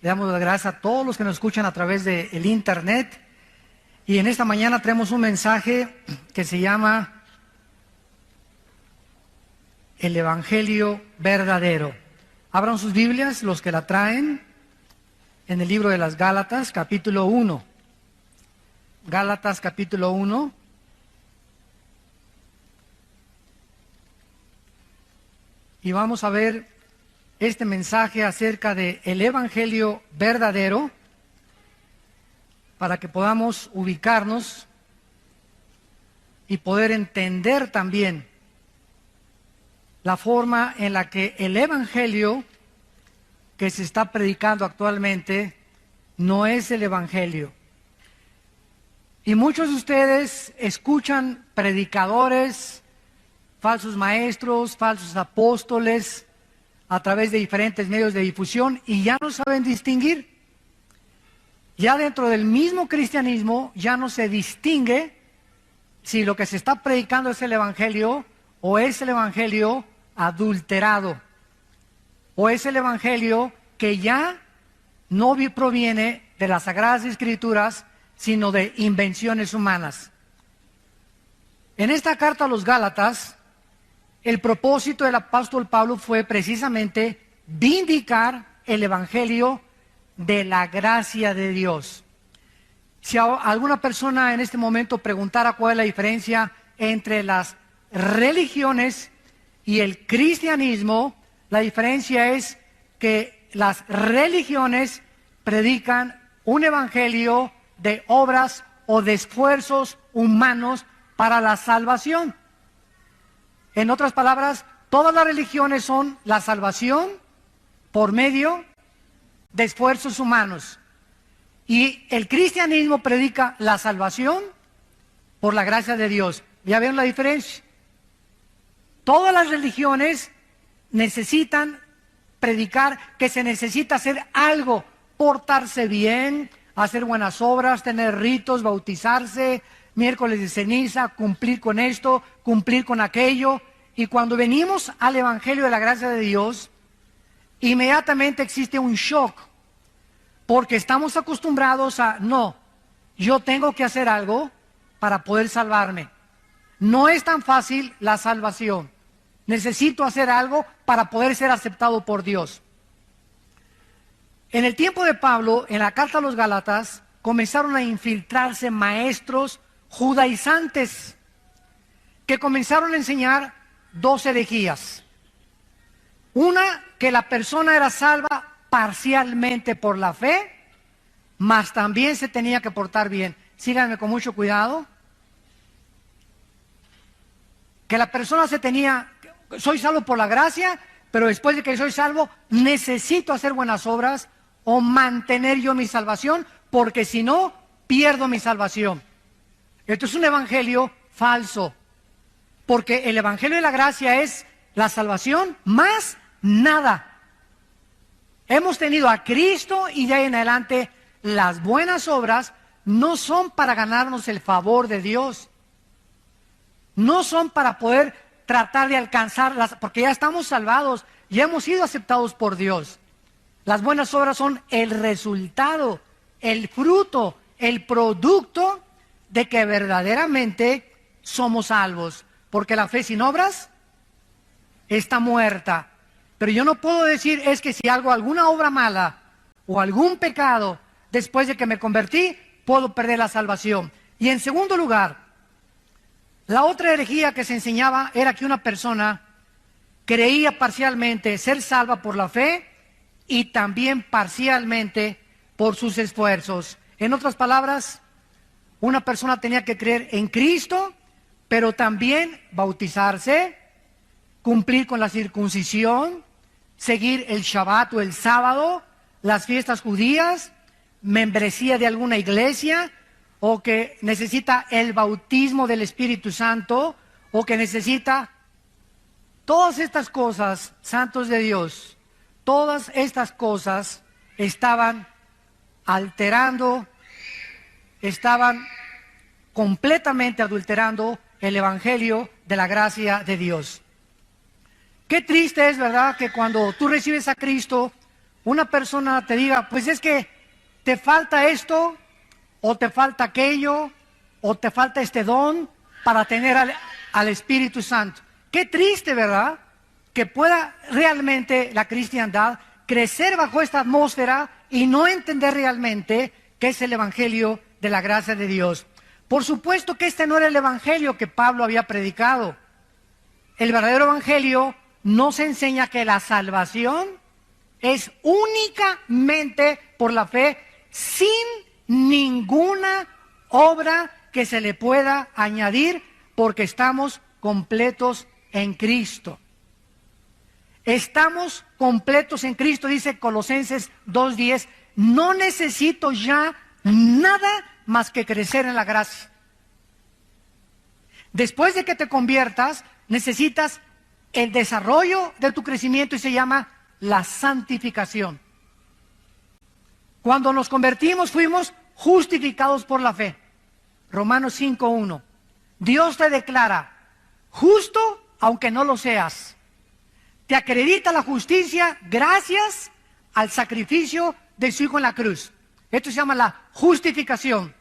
Le damos las gracias a todos los que nos escuchan a través del internet. Y en esta mañana traemos un mensaje que se llama El Evangelio Verdadero. Abran sus Biblias, los que la traen, en el libro de las Gálatas, capítulo 1. Gálatas, capítulo 1. Y vamos a ver este mensaje acerca de el Evangelio verdadero, para que podamos ubicarnos y poder entender también la forma en la que el Evangelio que se está predicando actualmente no es el Evangelio. Y muchos de ustedes escuchan predicadores, falsos maestros, falsos apóstoles, a través de diferentes medios de difusión y ya no saben distinguir. Ya dentro del mismo cristianismo ya no se distingue si lo que se está predicando es el Evangelio o es el Evangelio adulterado o es el Evangelio que ya no proviene de las Sagradas Escrituras, sino de invenciones humanas. En esta carta a los Gálatas, el propósito del apóstol Pablo fue precisamente vindicar el Evangelio de la gracia de Dios. Si alguna persona en este momento preguntara cuál es la diferencia entre las religiones y el cristianismo, la diferencia es que las religiones predican un evangelio de obras o de esfuerzos humanos para la salvación. En otras palabras, todas las religiones son la salvación por medio de esfuerzos humanos. Y el cristianismo predica la salvación por la gracia de Dios. ¿Ya ven la diferencia? Todas las religiones necesitan predicar que se necesita hacer algo, portarse bien, hacer buenas obras, tener ritos, bautizarse, miércoles de ceniza, cumplir con esto, cumplir con aquello. Y cuando venimos al Evangelio de la gracia de Dios, inmediatamente existe un shock, porque estamos acostumbrados a, no, yo tengo que hacer algo para poder salvarme. No es tan fácil la salvación. Necesito hacer algo para poder ser aceptado por Dios. En el tiempo de Pablo, en la carta a los Gálatas, comenzaron a infiltrarse maestros judaizantes que comenzaron a enseñar dos herejías. Una, que la persona era salva parcialmente por la fe, mas también se tenía que portar bien. Síganme con mucho cuidado. Que la persona soy salvo por la gracia, pero después de que soy salvo, necesito hacer buenas obras o mantener yo mi salvación, porque si no, pierdo mi salvación. Esto es un evangelio falso, porque el evangelio de la gracia es la salvación más nada. Hemos tenido a Cristo y de ahí en adelante las buenas obras no son para ganarnos el favor de Dios. No son para poder tratar de alcanzarlas, porque ya estamos salvados, ya hemos sido aceptados por Dios. Las buenas obras son el resultado, el fruto, el producto de que verdaderamente somos salvos. Porque la fe sin obras está muerta. Pero yo no puedo decir, es que si hago alguna obra mala o algún pecado después de que me convertí, puedo perder la salvación. Y en segundo lugar, la otra herejía que se enseñaba era que una persona creía parcialmente ser salva por la fe y también parcialmente por sus esfuerzos. En otras palabras, una persona tenía que creer en Cristo, pero también bautizarse, cumplir con la circuncisión, seguir el Shabbat o el sábado, las fiestas judías, membresía de alguna iglesia, o que necesita el bautismo del Espíritu Santo, o que necesita todas estas cosas, santos de Dios, todas estas cosas estaban alterando, estaban completamente adulterando el Evangelio de la gracia de Dios. Qué triste es, ¿verdad?, que cuando tú recibes a Cristo una persona te diga, pues es que te falta esto, o te falta aquello, o te falta este don para tener al Espíritu Santo. Qué triste, ¿verdad? Que pueda realmente la cristiandad crecer bajo esta atmósfera y no entender realmente qué es el Evangelio de la gracia de Dios. Por supuesto que este no era el Evangelio que Pablo había predicado. El verdadero Evangelio nos enseña que la salvación es únicamente por la fe, sin ninguna obra que se le pueda añadir, porque estamos completos en Cristo. Estamos completos en Cristo, dice Colosenses 2:10. No necesito ya nada más que crecer en la gracia. Después de que te conviertas, necesitas el desarrollo de tu crecimiento y se llama la santificación. Cuando nos convertimos fuimos justificados por la fe. Romanos 5:1. Dios te declara justo aunque no lo seas. Te acredita la justicia gracias al sacrificio de su Hijo en la cruz. Esto se llama la justificación.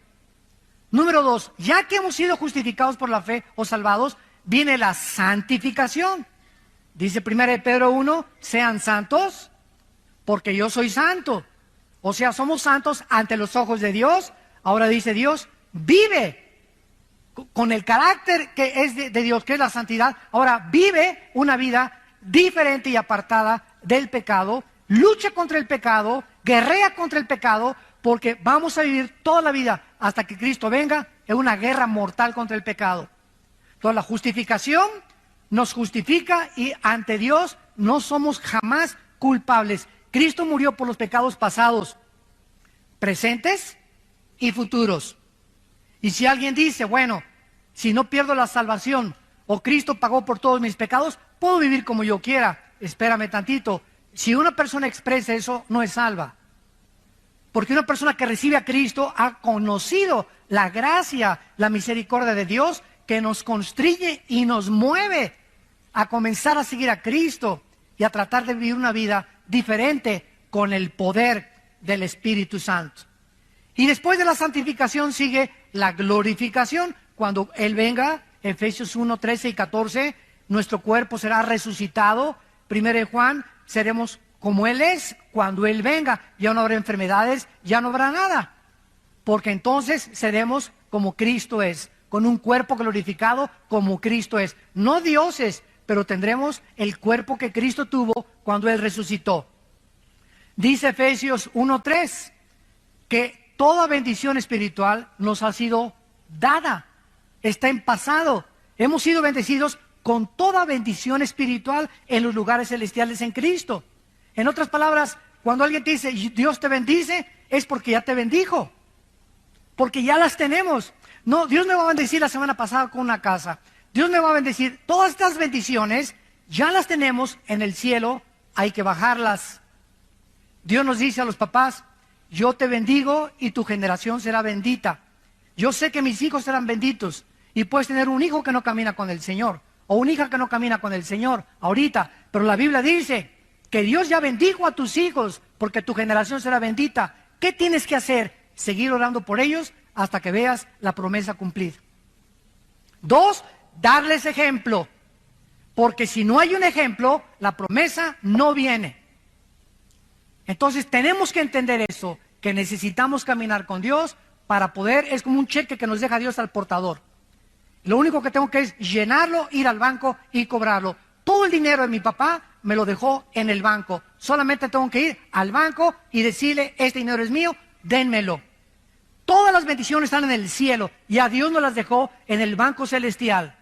Número 2, ya que hemos sido justificados por la fe o salvados, viene la santificación. Dice 1 Pedro 1, sean santos porque yo soy santo. O sea, somos santos ante los ojos de Dios. Ahora dice Dios, vive con el carácter que es de Dios, que es la santidad. Ahora vive una vida diferente y apartada del pecado, lucha contra el pecado, guerrea contra el pecado, porque vamos a vivir toda la vida hasta que Cristo venga en una guerra mortal contra el pecado. Entonces la justificación nos justifica y ante Dios no somos jamás culpables. Cristo murió por los pecados pasados, presentes y futuros. Y si alguien dice, bueno, si no pierdo la salvación o Cristo pagó por todos mis pecados, puedo vivir como yo quiera. Espérame tantito. Si una persona expresa eso, no es salva. Porque una persona que recibe a Cristo ha conocido la gracia, la misericordia de Dios que nos constriñe y nos mueve a comenzar a seguir a Cristo y a tratar de vivir una vida diferente con el poder del Espíritu Santo. Y después de la santificación sigue la glorificación. Cuando Él venga, Efesios 1, 13 y 14, nuestro cuerpo será resucitado. 1 Juan, seremos como Él es cuando Él venga. Ya no habrá enfermedades, ya no habrá nada. Porque entonces seremos como Cristo es, con un cuerpo glorificado como Cristo es. No dioses, pero tendremos el cuerpo que Cristo tuvo cuando Él resucitó. Dice Efesios 1:3 que toda bendición espiritual nos ha sido dada, está en pasado. Hemos sido bendecidos con toda bendición espiritual en los lugares celestiales en Cristo. En otras palabras, cuando alguien te dice Dios te bendice, es porque ya te bendijo, porque ya las tenemos. No, Dios me va a bendecir la semana pasada con una casa. Dios me va a bendecir. Todas estas bendiciones ya las tenemos en el cielo, hay que bajarlas. Dios nos dice a los papás, yo te bendigo y tu generación será bendita. Yo sé que mis hijos serán benditos. Y puedes tener un hijo que no camina con el Señor, o una hija que no camina con el Señor ahorita. Pero la Biblia dice que Dios ya bendijo a tus hijos porque tu generación será bendita. ¿Qué tienes que hacer? Seguir orando por ellos hasta que veas la promesa cumplida. 2, darles ejemplo. Porque si no hay un ejemplo, la promesa no viene. Entonces tenemos que entender eso, que necesitamos caminar con Dios para poder, es como un cheque que nos deja Dios al portador. Lo único que tengo que es llenarlo, ir al banco y cobrarlo. Todo el dinero de mi papá me lo dejó en el banco. Solamente tengo que ir al banco y decirle, este dinero es mío, dénmelo. Todas las bendiciones están en el cielo y a Dios nos las dejó en el banco celestial.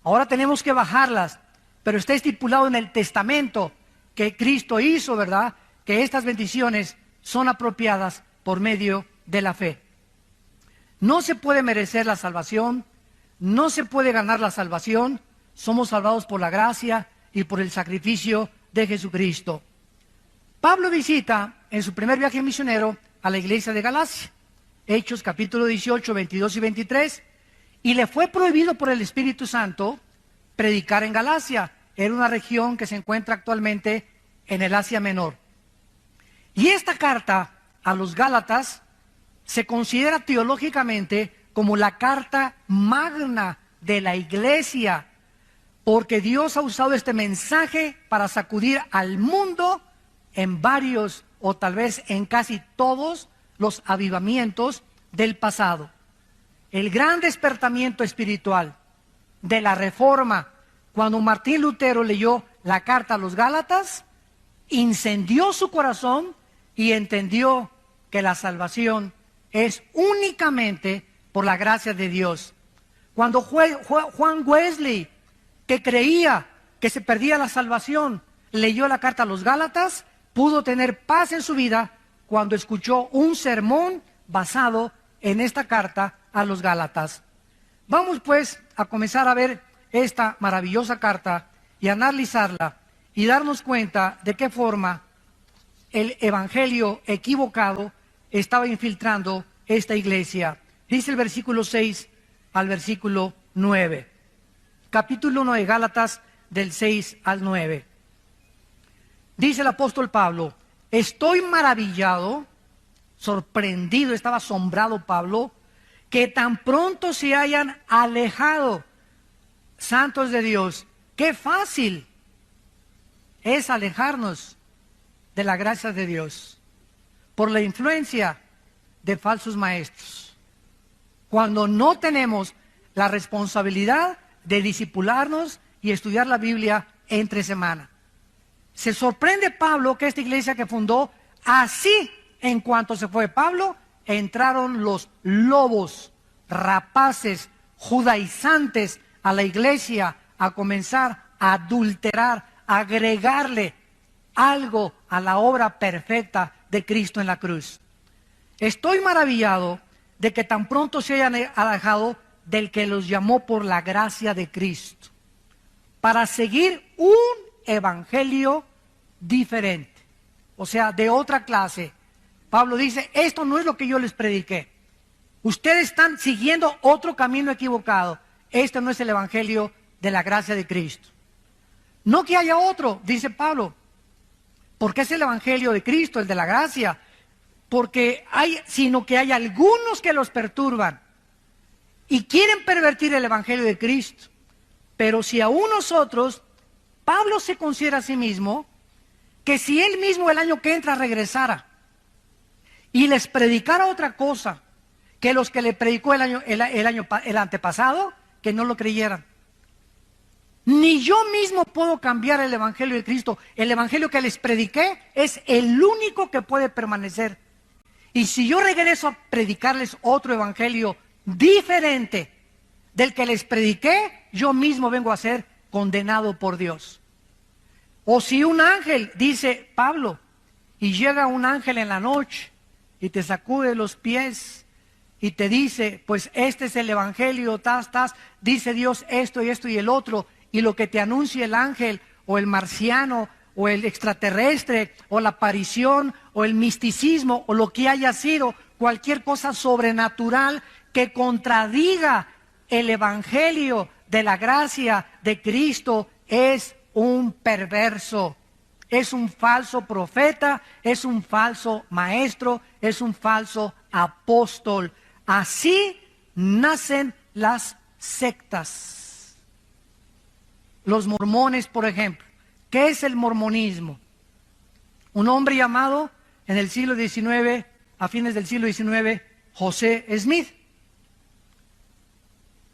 Ahora tenemos que bajarlas, pero está estipulado en el testamento que Cristo hizo, ¿verdad? Que estas bendiciones son apropiadas por medio de la fe. No se puede merecer la salvación, no se puede ganar la salvación, somos salvados por la gracia y por el sacrificio de Jesucristo. Pablo visita en su primer viaje misionero a la iglesia de Galacia, Hechos capítulo 18, 22 y 23, y le fue prohibido por el Espíritu Santo predicar en Galacia. Era una región que se encuentra actualmente en el Asia Menor. Y esta carta a los Gálatas se considera teológicamente como la carta magna de la iglesia, porque Dios ha usado este mensaje para sacudir al mundo en varios o tal vez en casi todos los avivamientos del pasado. El gran despertamiento espiritual de la Reforma, cuando Martín Lutero leyó la carta a los Gálatas, incendió su corazón y entendió que la salvación es únicamente por la gracia de Dios. Cuando Juan Wesley, que creía que se perdía la salvación, leyó la carta a los Gálatas, pudo tener paz en su vida cuando escuchó un sermón basado en esta carta a los Gálatas. Vamos pues a comenzar a ver esta maravillosa carta y analizarla y darnos cuenta de qué forma el evangelio equivocado estaba infiltrando esta iglesia. Dice el versículo 6 al versículo 9. Capítulo 1 de Gálatas, del 6 al 9. Dice el apóstol Pablo: estoy maravillado, sorprendido, estaba asombrado Pablo, que tan pronto se hayan alejado santos de Dios. Qué fácil es alejarnos de la gracia de Dios por la influencia de falsos maestros, cuando no tenemos la responsabilidad de discipularnos y estudiar la Biblia entre semana. Se sorprende Pablo que esta iglesia que fundó, así en cuanto se fue Pablo, entraron los lobos rapaces, judaizantes a la iglesia a comenzar a adulterar, a agregarle algo a la obra perfecta de Cristo en la cruz. Estoy maravillado de que tan pronto se hayan alejado del que los llamó por la gracia de Cristo, para seguir un evangelio diferente, o sea, de otra clase. Pablo dice: esto no es lo que yo les prediqué. Ustedes están siguiendo otro camino equivocado. Este no es el evangelio de la gracia de Cristo. No que haya otro, dice Pablo, porque es el evangelio de Cristo, el de la gracia, sino que hay algunos que los perturban y quieren pervertir el evangelio de Cristo. Pero si aún nosotros, Pablo se considera a sí mismo que si él mismo el año que entra regresara y les predicara otra cosa que los que le predicó el antepasado, que no lo creyeran. Ni yo mismo puedo cambiar el evangelio de Cristo. El evangelio que les prediqué es el único que puede permanecer. Y si yo regreso a predicarles otro evangelio diferente del que les prediqué, yo mismo vengo a ser condenado por Dios. O si un ángel, dice Pablo, y llega un ángel en la noche y te sacude los pies y te dice: pues este es el evangelio, dice Dios esto y el otro, y lo que te anuncia el ángel o el marciano o el extraterrestre o la aparición o el misticismo o lo que haya sido, cualquier cosa sobrenatural que contradiga el evangelio de la gracia de Cristo, es un perverso, es un falso profeta, es un falso maestro, es un falso apóstol. Así nacen las sectas. Los mormones, por ejemplo. ¿Qué es el mormonismo? Un hombre llamado en el siglo XIX, a fines del siglo XIX, José Smith.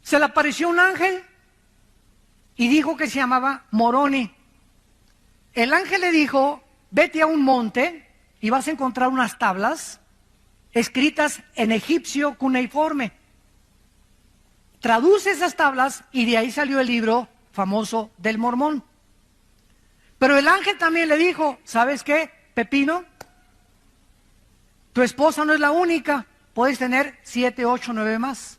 Se le apareció un ángel y dijo que se llamaba Moroni. El ángel le dijo: vete a un monte y vas a encontrar unas tablas escritas en egipcio cuneiforme. Traduce esas tablas y de ahí salió el libro famoso del Mormón. Pero el ángel también le dijo: ¿sabes qué, Pepino? Tu esposa no es la única, puedes tener 7, 8, 9 más.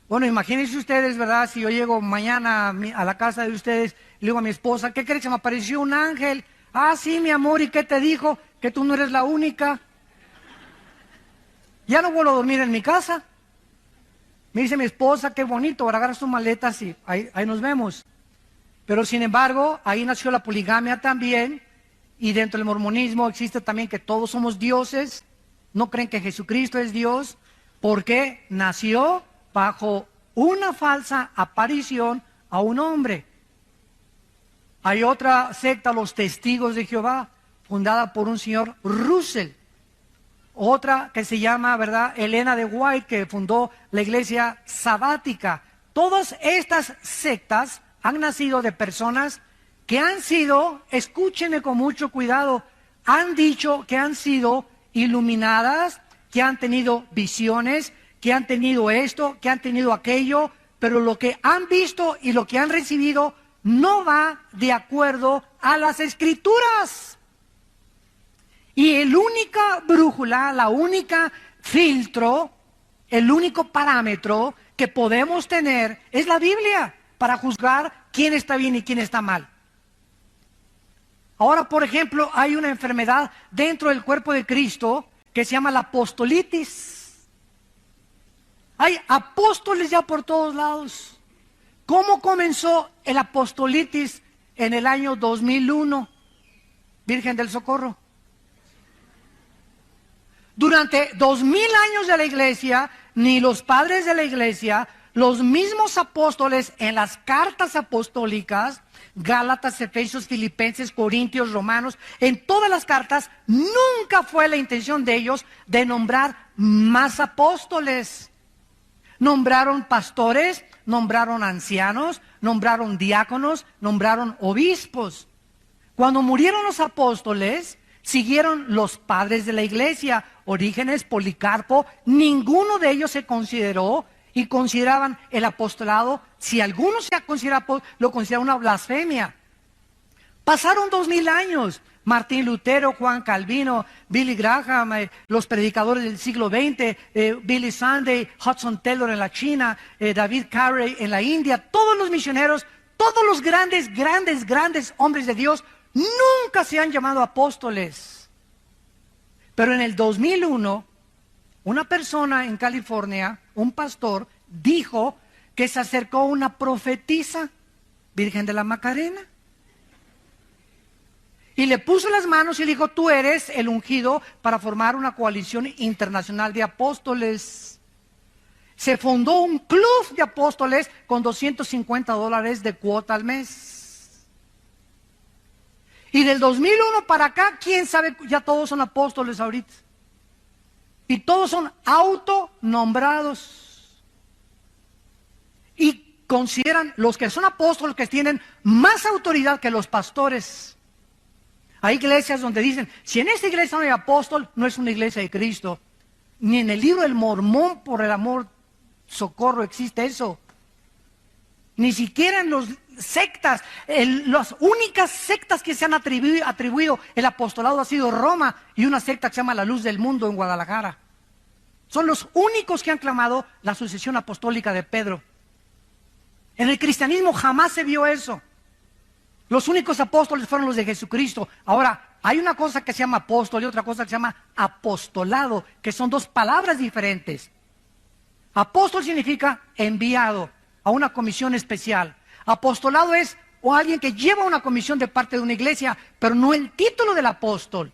Bueno, imagínense ustedes, ¿verdad? Si yo llego mañana a la casa de ustedes y le digo a mi esposa: ¿qué crees? Se me apareció un ángel. Ah, sí, mi amor, ¿y qué te dijo? Que tú no eres la única. Ya no vuelvo a dormir en mi casa. Me dice mi esposa: qué bonito, ahora agarras tus maletas y ahí nos vemos. Pero sin embargo, ahí nació la poligamia también, y dentro del mormonismo existe también que todos somos dioses. No creen que Jesucristo es Dios porque nació bajo una falsa aparición a un hombre. Hay otra secta, los Testigos de Jehová, fundada por un señor Russell. Otra que se llama, ¿verdad?, Elena de White, que fundó la iglesia sabática. Todas estas sectas han nacido de personas que han sido, escúchenme con mucho cuidado, han dicho que han sido iluminadas, que han tenido visiones, que han tenido esto, que han tenido aquello, pero lo que han visto y lo que han recibido no va de acuerdo a las Escrituras. Y el única brújula, la única filtro, el único parámetro que podemos tener es la Biblia para juzgar quién está bien y quién está mal. Ahora, por ejemplo, hay una enfermedad dentro del cuerpo de Cristo que se llama la apostolitis. Hay apóstoles ya por todos lados. ¿Cómo comenzó el apostolitis en el año 2001? Virgen del Socorro. Durante 2000 años de la iglesia, ni los padres de la iglesia, los mismos apóstoles en las cartas apostólicas, Gálatas, Efesios, Filipenses, Corintios, Romanos, en todas las cartas, nunca fue la intención de ellos de nombrar más apóstoles. Nombraron pastores, nombraron ancianos, nombraron diáconos, nombraron obispos. Cuando murieron los apóstoles, siguieron los padres de la iglesia, Orígenes, Policarpo. Ninguno de ellos se consideró y consideraban el apostolado, si alguno se considera, lo considera una blasfemia. Pasaron 2000 años. Martín Lutero, Juan Calvino, Billy Graham, los predicadores del siglo XX, Billy Sunday, Hudson Taylor en la China, David Carey en la India, todos los misioneros, todos los grandes hombres de Dios, nunca se han llamado apóstoles. Pero en el 2001, una persona en California, un pastor, dijo que se acercó una profetisa, Virgen de la Macarena, y le puso las manos y dijo: tú eres el ungido para formar una coalición internacional de apóstoles. Se fundó un club de apóstoles con $250 de cuota al mes. Y del 2001 para acá, quién sabe, ya todos son apóstoles ahorita. Y todos son autonombrados. Y consideran los que son apóstoles que tienen más autoridad que los pastores. Hay iglesias donde dicen: si en esta iglesia no hay apóstol, no es una iglesia de Cristo. Ni en el libro del Mormón, por el amor, socorro, existe eso. Ni siquiera en las sectas, las únicas sectas que se han atribuido el apostolado ha sido Roma y una secta que se llama La Luz del Mundo en Guadalajara. Son los únicos que han clamado la sucesión apostólica de Pedro. En el cristianismo jamás se vio eso. Los únicos apóstoles fueron los de Jesucristo. Ahora, hay una cosa que se llama apóstol y otra cosa que se llama apostolado, que son dos palabras diferentes. Apóstol significa enviado a una comisión especial. Apostolado es alguien que lleva una comisión de parte de una iglesia, pero no el título del apóstol.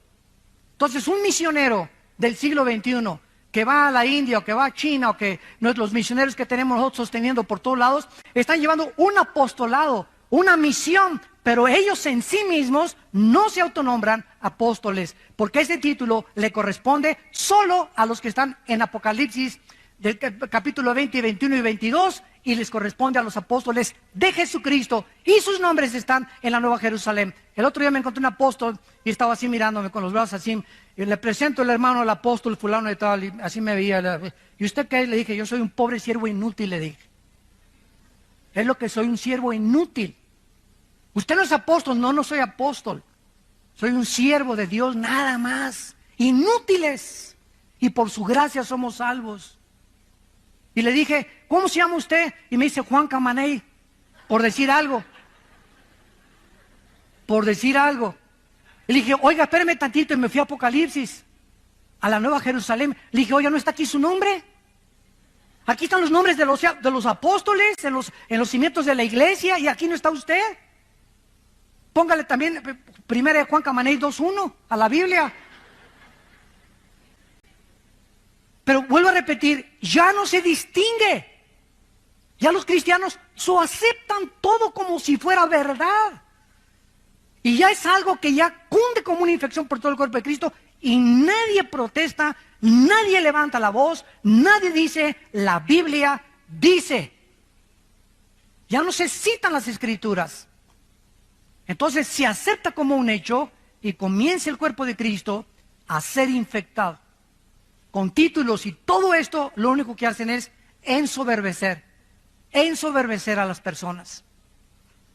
Entonces, un misionero del siglo XXI que va a la India o que va a China o que los misioneros que tenemos nosotros sosteniendo por todos lados, están llevando un apostolado, una misión, pero ellos en sí mismos no se autonombran apóstoles, porque ese título le corresponde solo a los que están en Apocalipsis del capítulo 20, 21 y 22, y les corresponde a los apóstoles de Jesucristo, y sus nombres están en la Nueva Jerusalén. El otro día me encontré un apóstol y estaba así mirándome con los brazos así, y le presento el hermano al apóstol fulano y tal, y así me veía. ¿Y usted qué es? Le dije: yo soy un pobre siervo inútil, le dije. Es lo que soy, un siervo inútil. Usted no es apóstol. No, no soy apóstol. Soy un siervo de Dios, nada más. Inútiles. Y por su gracia somos salvos. Y le dije: ¿cómo se llama usted? Y me dice: Juan Camaney. Por decir algo. Por decir algo. Y le dije: oiga, espéreme tantito. Y me fui a Apocalipsis, a la Nueva Jerusalén. Le dije: oiga, ¿no está aquí su nombre? Aquí están los nombres de los apóstoles, en los cimientos de la iglesia, y aquí no está usted. Póngale también 1 Juan Camaney 2:1 a la Biblia. Pero vuelvo a repetir, ya no se distingue. Ya los cristianos aceptan todo como si fuera verdad. Y ya es algo que ya cunde como una infección por todo el cuerpo de Cristo y nadie protesta, nadie levanta la voz, nadie dice, la Biblia dice. Ya no se citan las Escrituras. Entonces se acepta como un hecho y comienza el cuerpo de Cristo a ser infectado con títulos y todo esto lo único que hacen es ensoberbecer a las personas.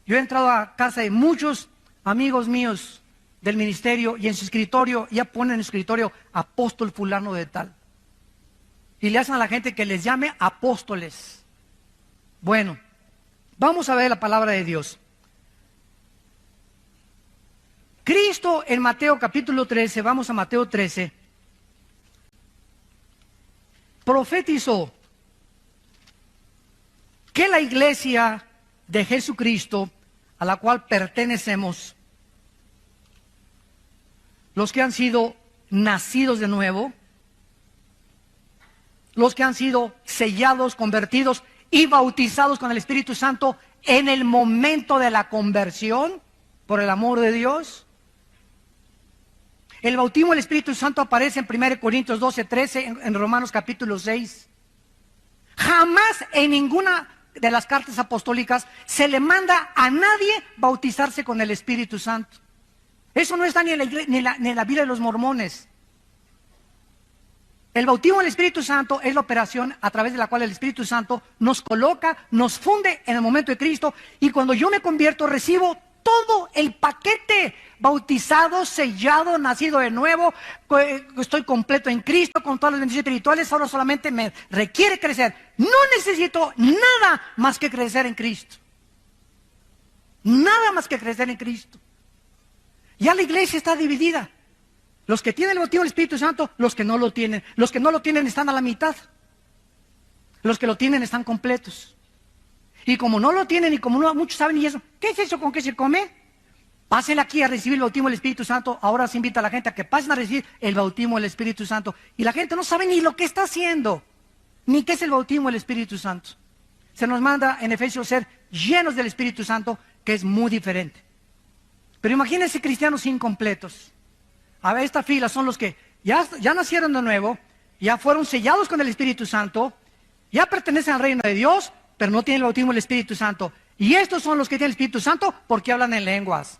Yo he entrado a casa de muchos amigos míos del ministerio y en su escritorio ya ponen en su escritorio apóstol fulano de tal. Y le hacen a la gente que les llame apóstoles. Bueno, vamos a ver la palabra de Dios. Cristo en Mateo capítulo 13, vamos a Mateo 13, profetizó que la iglesia de Jesucristo, a la cual pertenecemos, los que han sido nacidos de nuevo, los que han sido sellados, convertidos y bautizados con el Espíritu Santo en el momento de la conversión, por el amor de Dios. El bautismo del Espíritu Santo aparece en 1 Corintios 12:13, en Romanos capítulo 6. Jamás en ninguna de las cartas apostólicas se le manda a nadie bautizarse con el Espíritu Santo. Eso no está ni en la Biblia de los mormones. El bautismo del Espíritu Santo es la operación a través de la cual el Espíritu Santo nos coloca, nos funde en el momento de Cristo, y cuando yo me convierto recibo todo el paquete: bautizado, sellado, nacido de nuevo, estoy completo en Cristo con todas las bendiciones espirituales. Ahora solamente me requiere crecer. No necesito nada más que crecer en Cristo. Nada más que crecer en Cristo. Ya la iglesia está dividida. Los que tienen el bautismo del Espíritu Santo, los que no lo tienen. Los que no lo tienen están a la mitad. Los que lo tienen están completos. Y como no lo tienen y como no muchos saben y eso, ¿qué es eso con qué se come? Pasen aquí a recibir el bautismo del Espíritu Santo. Ahora se invita a la gente a que pasen a recibir el bautismo del Espíritu Santo. Y la gente no sabe ni lo que está haciendo, ni qué es el bautismo del Espíritu Santo. Se nos manda en Efesios ser llenos del Espíritu Santo, que es muy diferente. Pero imagínense cristianos incompletos. A ver, esta fila son los que ya nacieron de nuevo, ya fueron sellados con el Espíritu Santo, ya pertenecen al reino de Dios, pero no tienen el bautismo del Espíritu Santo. Y estos son los que tienen el Espíritu Santo porque hablan en lenguas.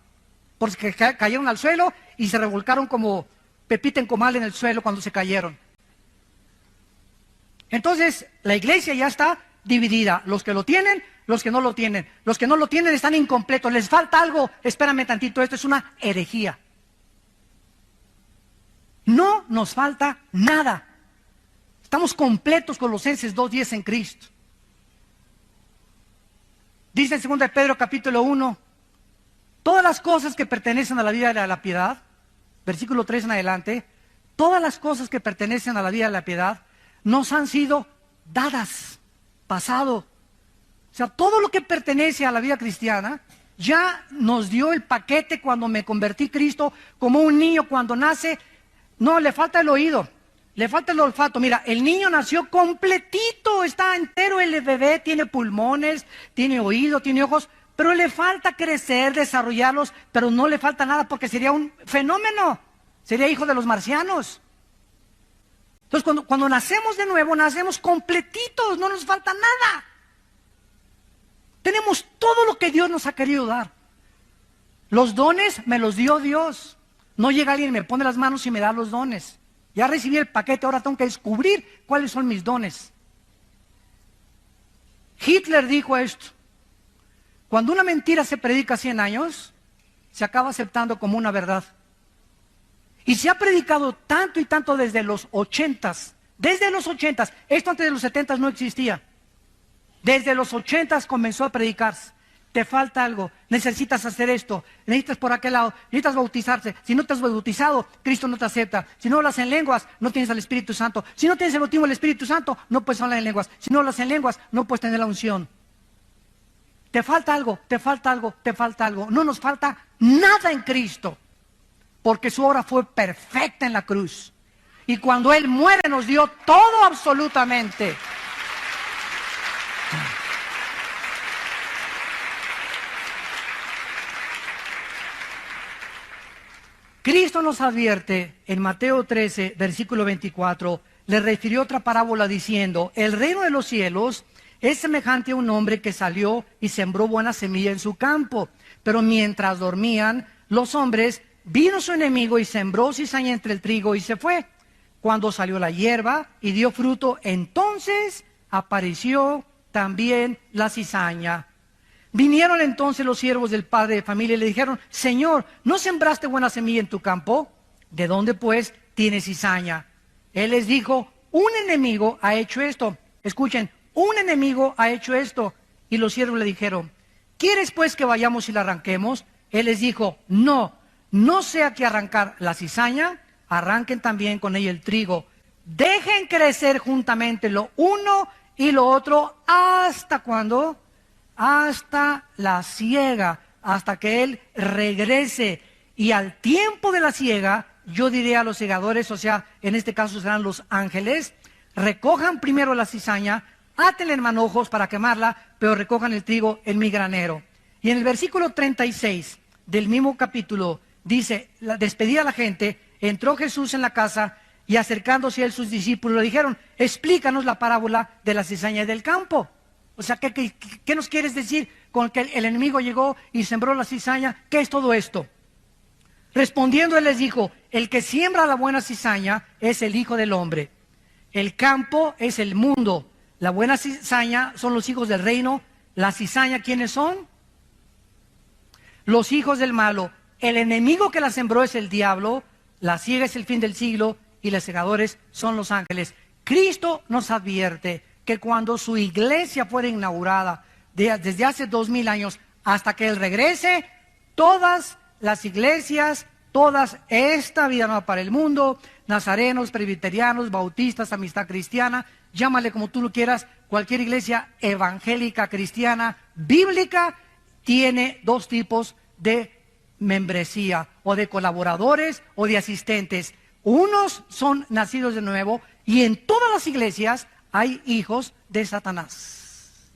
Porque cayeron al suelo y se revolcaron como pepita en comal en el suelo cuando se cayeron. Entonces, la iglesia ya está dividida. Los que lo tienen, los que no lo tienen. Los que no lo tienen están incompletos. Les falta algo. Espérame tantito, esto es una herejía. No nos falta nada. Estamos completos, Colosenses 2:10 en Cristo. Dice en 2 de Pedro capítulo 1, todas las cosas que pertenecen a la vida de la piedad, versículo 3 en adelante, todas las cosas que pertenecen a la vida de la piedad nos han sido dadas, pasado. O sea, todo lo que pertenece a la vida cristiana ya nos dio el paquete cuando me convertí en Cristo, como un niño cuando nace. No, le falta el oído, le falta el olfato. Mira, el niño nació completito, está entero el bebé, tiene pulmones, tiene oído, tiene ojos, pero le falta crecer, desarrollarlos, pero no le falta nada porque sería un fenómeno, sería hijo de los marcianos. Entonces cuando nacemos de nuevo, nacemos completitos, no nos falta nada. Tenemos todo lo que Dios nos ha querido dar. Los dones me los dio Dios. No llega alguien, me pone las manos y me da los dones. Ya recibí el paquete, ahora tengo que descubrir cuáles son mis dones. Hitler dijo esto: cuando una mentira se predica 100 años, se acaba aceptando como una verdad. Y se ha predicado tanto y tanto desde los 80s. Desde los 80s. Esto antes de los 70s no existía. Desde los 80s comenzó a predicarse. Te falta algo, necesitas hacer esto, necesitas por aquel lado, necesitas bautizarse. Si no te has bautizado, Cristo no te acepta. Si no hablas en lenguas, no tienes al Espíritu Santo. Si no tienes el bautismo del Espíritu Santo, no puedes hablar en lenguas. Si no hablas en lenguas, no puedes tener la unción. Te falta algo, te falta algo, te falta algo. No nos falta nada en Cristo, porque su obra fue perfecta en la cruz. Y cuando Él muere nos dio todo absolutamente. Cristo nos advierte en Mateo 13, versículo 24, le refirió otra parábola diciendo: el reino de los cielos es semejante a un hombre que salió y sembró buena semilla en su campo. Pero mientras dormían los hombres, vino su enemigo y sembró cizaña entre el trigo y se fue. Cuando salió la hierba y dio fruto, entonces apareció también la cizaña. Vinieron entonces los siervos del padre de familia y le dijeron: Señor, ¿no sembraste buena semilla en tu campo? ¿De dónde pues tienes cizaña? Él les dijo: un enemigo ha hecho esto. Escuchen, un enemigo ha hecho esto. Y los siervos le dijeron: ¿quieres pues que vayamos y la arranquemos? Él les dijo: no sea que arrancar la cizaña, arranquen también con ella el trigo. Dejen crecer juntamente lo uno y lo otro hasta cuando, hasta la siega, hasta que Él regrese. Y al tiempo de la siega, yo diré a los segadores, o sea, en este caso serán los ángeles: recojan primero la cizaña, átenla en manojos para quemarla, pero recojan el trigo en mi granero. Y en el versículo 36 del mismo capítulo dice: despedida a la gente, entró Jesús en la casa y acercándose a él sus discípulos le dijeron: explícanos la parábola de la cizaña y del campo. O sea, ¿qué nos quieres decir con que el enemigo llegó y sembró la cizaña? ¿Qué es todo esto? Respondiendo él les dijo: el que siembra la buena cizaña es el Hijo del Hombre. El campo es el mundo. La buena cizaña son los hijos del reino. La cizaña, ¿quiénes son? Los hijos del malo. El enemigo que la sembró es el diablo. La siega es el fin del siglo y los segadores son los ángeles. Cristo nos advierte que cuando su iglesia fuera inaugurada, desde hace 2000 años hasta que Él regrese, todas las iglesias, todas, esta vida nueva para el mundo, nazarenos, presbiterianos, bautistas, amistad cristiana, llámale como tú lo quieras, cualquier iglesia evangélica, cristiana, bíblica, tiene dos tipos de membresía, o de colaboradores o de asistentes. Unos son nacidos de nuevo, y en todas las iglesias hay hijos de Satanás.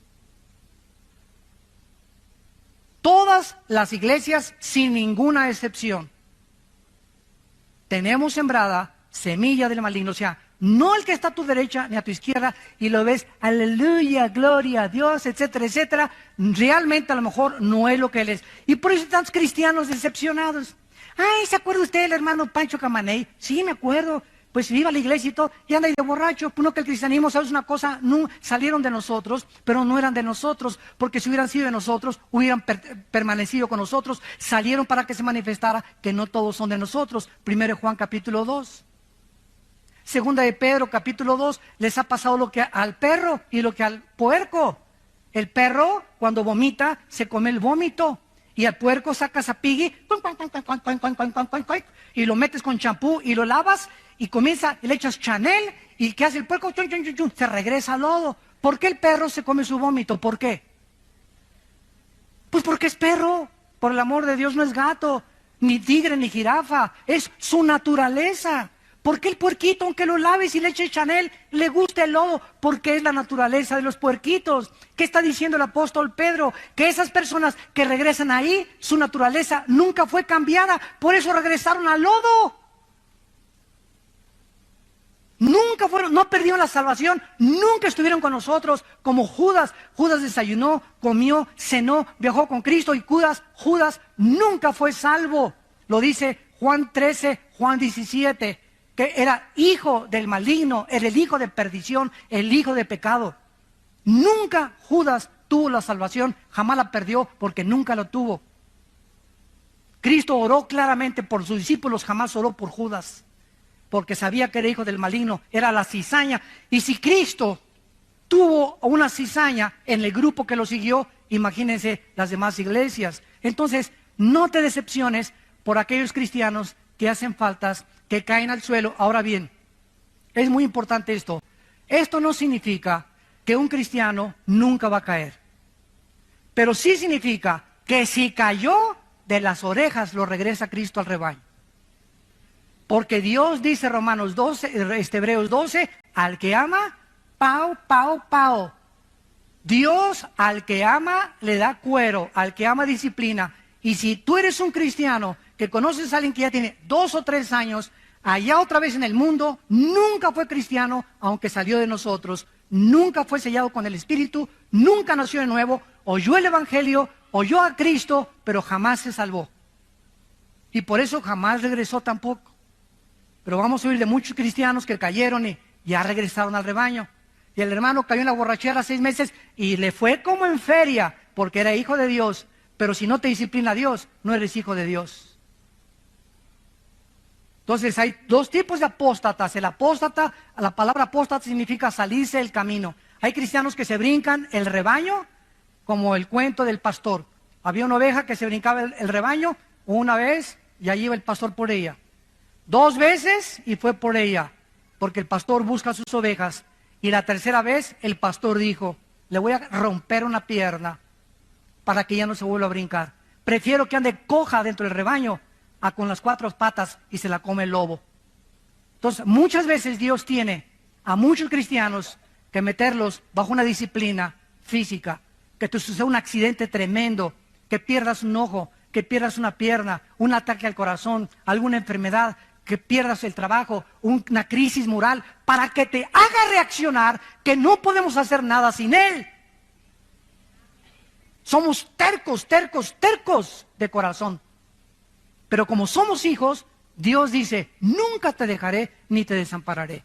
Todas las iglesias, sin ninguna excepción, tenemos sembrada semilla del maligno. O sea, no el que está a tu derecha ni a tu izquierda y lo ves, aleluya, gloria a Dios, etcétera, etcétera. Realmente a lo mejor no es lo que él es. Y por eso hay tantos cristianos decepcionados. Ay, ¿se acuerda usted del hermano Pancho Camaney? Sí, me acuerdo. Pues iba a la iglesia y todo, y anda ahí de borracho. Pues no, que el cristianismo, ¿sabes una cosa? No, salieron de nosotros, pero no eran de nosotros, porque si hubieran sido de nosotros, hubieran permanecido con nosotros. Salieron para que se manifestara que no todos son de nosotros. 1 Juan capítulo 2. Segunda de Pedro capítulo 2, les ha pasado lo que al perro y lo que al puerco. El perro, cuando vomita, se come el vómito. Y al puerco sacas a Piggy y lo metes con champú y lo lavas y comienza, y le echas Chanel, y ¿qué hace el puerco? Chun, chun, chun, chun, se regresa al lodo. ¿Por qué el perro se come su vómito? ¿Por qué? Pues porque es perro. Por el amor de Dios, no es gato, ni tigre, ni jirafa. Es su naturaleza. ¿Por qué el puerquito, aunque lo laves y le eches Chanel, le gusta el lodo? Porque es la naturaleza de los puerquitos. ¿Qué está diciendo el apóstol Pedro? Que esas personas que regresan ahí, su naturaleza nunca fue cambiada. Por eso regresaron al lodo. Nunca fueron, no perdieron la salvación, nunca estuvieron con nosotros como Judas. Judas desayunó, comió, cenó, viajó con Cristo, y Judas nunca fue salvo. Lo dice Juan 13, Juan 17. Que era hijo del maligno, era el hijo de perdición, el hijo de pecado. Nunca Judas tuvo la salvación, jamás la perdió porque nunca la tuvo. Cristo oró claramente por sus discípulos, jamás oró por Judas, porque sabía que era hijo del maligno, era la cizaña. Y si Cristo tuvo una cizaña en el grupo que lo siguió, imagínense las demás iglesias. Entonces, no te decepciones por aquellos cristianos que hacen faltas, que caen al suelo. Ahora bien, es muy importante esto. Esto no significa que un cristiano nunca va a caer. Pero sí significa que si cayó, de las orejas lo regresa Cristo al rebaño. Porque Dios dice Romanos 12, Hebreos 12, al que ama, pao, pao, pao. Dios al que ama le da cuero, al que ama disciplina. Y si tú eres un cristiano que conoces a alguien que ya tiene 2 o 3 años, allá otra vez en el mundo, nunca fue cristiano, aunque salió de nosotros, nunca fue sellado con el Espíritu, nunca nació de nuevo, oyó el Evangelio, oyó a Cristo, pero jamás se salvó. Y por eso jamás regresó tampoco. Pero vamos a oír de muchos cristianos que cayeron y ya regresaron al rebaño. Y el hermano cayó en la borrachera 6 meses y le fue como en feria, porque era hijo de Dios. Pero si no te disciplina Dios, no eres hijo de Dios. Entonces hay 2 tipos de apóstatas. El apóstata, la palabra apóstata significa salirse del camino. Hay cristianos que se brincan el rebaño, como el cuento del pastor. Había una oveja que se brincaba el rebaño una vez y allí iba el pastor por ella. 2 veces y fue por ella, porque el pastor busca sus ovejas. Y la tercera vez el pastor dijo, le voy a romper una pierna para que ya no se vuelva a brincar. Prefiero que ande coja dentro del rebaño a con las 4 patas y se la come el lobo. Entonces, muchas veces Dios tiene a muchos cristianos que meterlos bajo una disciplina física, que te suceda un accidente tremendo, que pierdas un ojo, que pierdas una pierna, un ataque al corazón, alguna enfermedad, que pierdas el trabajo, una crisis moral, para que te haga reaccionar que no podemos hacer nada sin Él. Somos tercos, tercos, tercos de corazón. Pero como somos hijos, Dios dice, nunca te dejaré ni te desampararé.